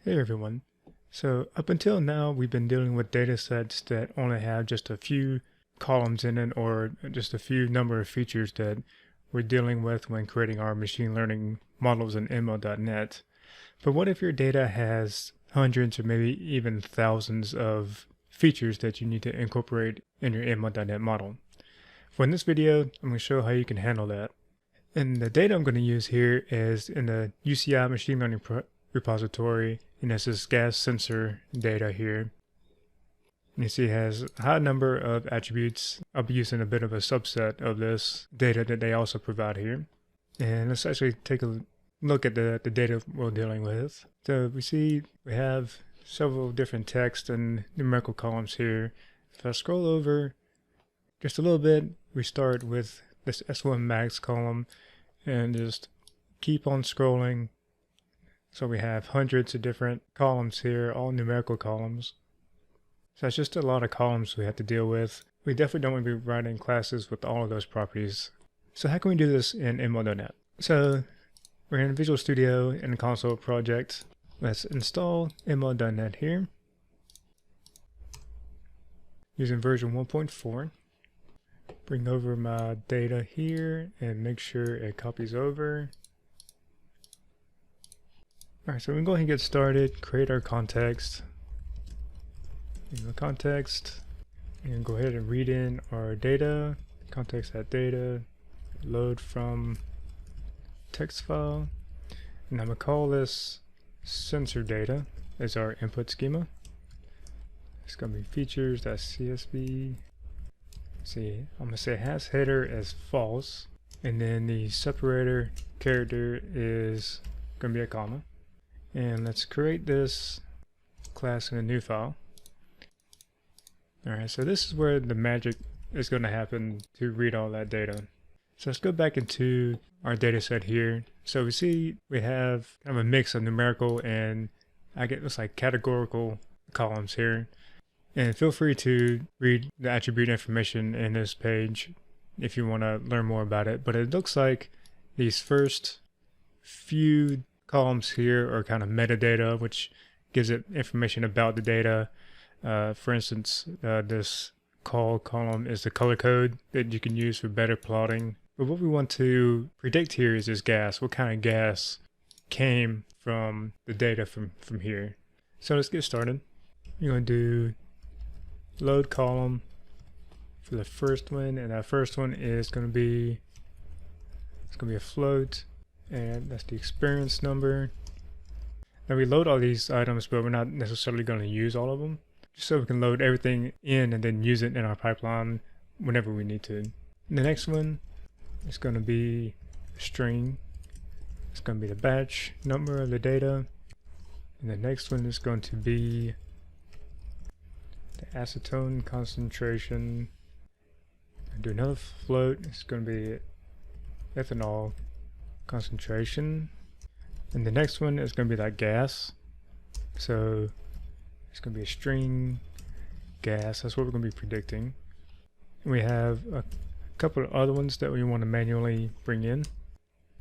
Hey everyone. So up until now, we've been dealing with data sets that only have just a few columns in it or just a few number of features that we're dealing with when creating our machine learning models in ML.NET. But what if your data has hundreds or maybe even thousands of features that you need to incorporate in your ML.NET model? For in this video, I'm going to show how you can handle that. And the data I'm going to use here is in the UCI machine learning repository, and this is gas sensor data here. And you see it has a high number of attributes. I'll be using a bit of a subset of this data that they also provide here. And let's actually take a look at the data we're dealing with. So we see we have several different text and numerical columns here. If I scroll over just a little bit, we start with this S1 max column and just keep on scrolling. So we have hundreds of different columns here, all numerical columns. So it's just a lot of columns we have to deal with. We definitely don't want to be writing classes with all of those properties. So how can we do this in ML.NET? So we're in Visual Studio in the console project. Let's install ML.NET here using version 1.4. Bring over my data here and make sure it copies over. Alright, so we can go ahead and get started, create our context. In the context, and go ahead and read in our data, context.data, load from text file. And I'm going to call this sensor data as our input schema. It's going to be features.csv. See, I'm going to say has header as false, and then the separator character is going to be a comma. And let's create this class in a new file. Alright, so this is where the magic is going to happen to read all that data. So let's go back into our data set here. So we see we have kind of a mix of numerical and I get looks like categorical columns here. And feel free to read the attribute information in this page if you want to learn more about it. But it looks like these first few columns here are kind of metadata, which gives it information about the data. For instance, this call column is the color code that you can use for better plotting. But what we want to predict here is this gas. What kind of gas came from the data from here? So let's get started. You're going to do load column for the first one, and that first one is going to be a float, and that's the experience number. Now we load all these items, but we're not necessarily going to use all of them, just so we can load everything in and then use it in our pipeline whenever we need to. And the next one is going to be a string. It's going to be the batch number of the data, and the next one is going to be the acetone concentration. I do another float. It's going to be ethanol concentration, and the next one is going to be that gas. So it's going to be a string gas. That's what we're going to be predicting. And we have a couple of other ones that we want to manually bring in.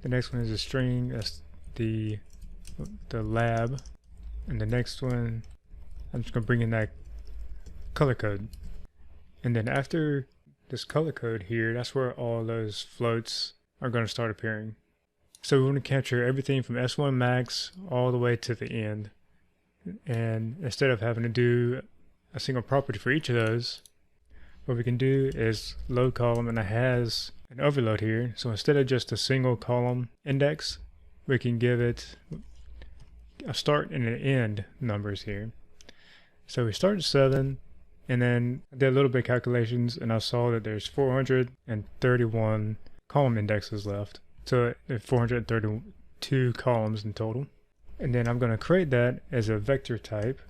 The next one is a string. That's the lab, and the next one I'm just going to bring in that color code. And then after this color code here, that's where all those floats are going to start appearing. So we want to capture everything from S1 max all the way to the end. And instead of having to do a single property for each of those, what we can do is load column, and it has an overload here. So instead of just a single column index, we can give it a start and an end numbers here. So we start at 7, and then I did a little bit of calculations, and I saw that there's 431 column indexes left. So there's 432 columns in total. And then I'm going to create that as a vector type,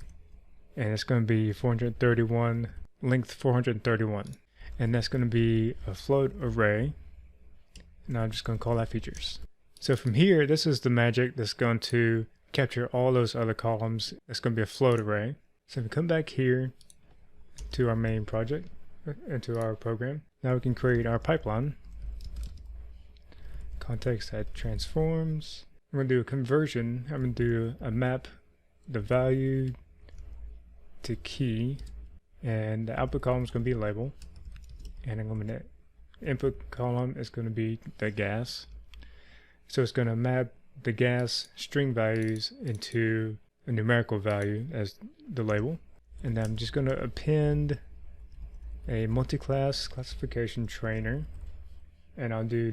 and it's going to be 431 length 431, and that's going to be a float array, and I'm just going to call that features. So from here, this is the magic that's going to capture all those other columns. It's going to be a float array. So if we come back here to our main project, into our program, now we can create our pipeline. Context that transforms. I'm going to do a conversion. I'm going to do a map the value to key, and the output column is going to be label, and I'm going to input column is going to be the gas. So it's going to map the gas string values into a numerical value as the label. And then I'm just going to append a multi-class classification trainer, and I'll do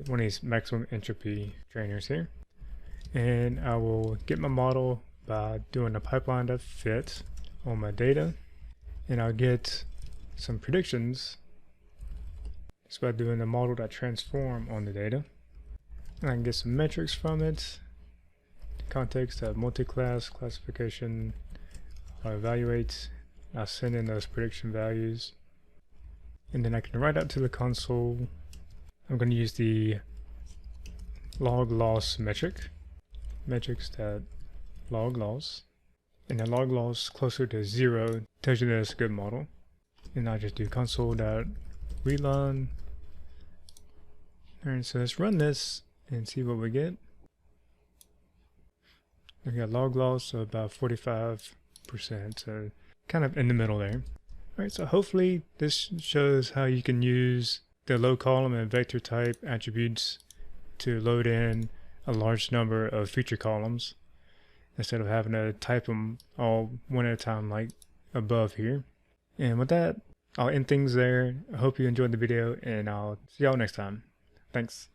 one of these maximum entropy trainers here. And I will get my model by doing a pipeline.fit on my data, and I'll get some predictions just by doing the model.transform on the data. And I can get some metrics from it. Context of multi-class classification. I'll evaluate. I'll send in those prediction values. And then I can write out to the console. I'm going to use the log loss metric. Metrics.log loss. And the log loss closer to 0 tells you that it's a good model. And I'll just do console.relearn. Alright, so let's run this and see what we get. We got log loss of about 45%, so kind of in the middle there. Alright, so hopefully this shows how you can use the load column and vector type attributes to load in a large number of feature columns instead of having to type them all one at a time like above here. And with that, I'll end things there. I hope you enjoyed the video, and I'll see y'all next time. Thanks.